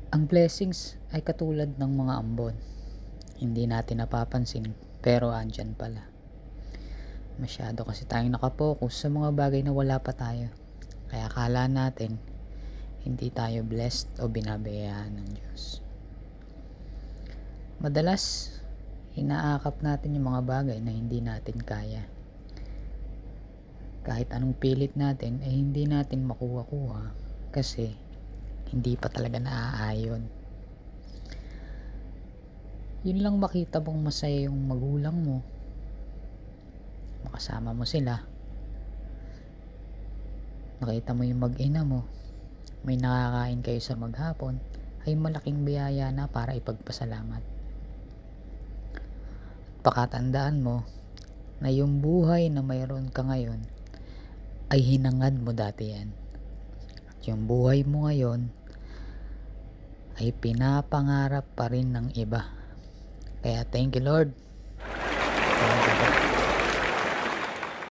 Ang blessings ay katulad ng mga ambon. Hindi natin napapansin pero andyan pala. Masyado kasi tayong nakapokus sa mga bagay na wala pa tayo. Kaya akala natin hindi tayo blessed o binabayaan ng Diyos. Madalas, inaakap natin yung mga bagay na hindi natin kaya. Kahit anong pilit natin ay hindi natin makuha-kuha kasi hindi pa talaga naaayon. Yun lang makita mong masaya yung magulang mo, makasama mo sila, nakita mo yung mag-ina mo, may nakakain kayo sa maghapon, ay malaking biyaya na para ipagpasalamat. Pakatandaan mo na yung buhay na mayroon ka ngayon ay hinangad mo dati yan. At yung buhay mo ngayon ay pinapangarap pa rin ng iba. Kaya thank you Lord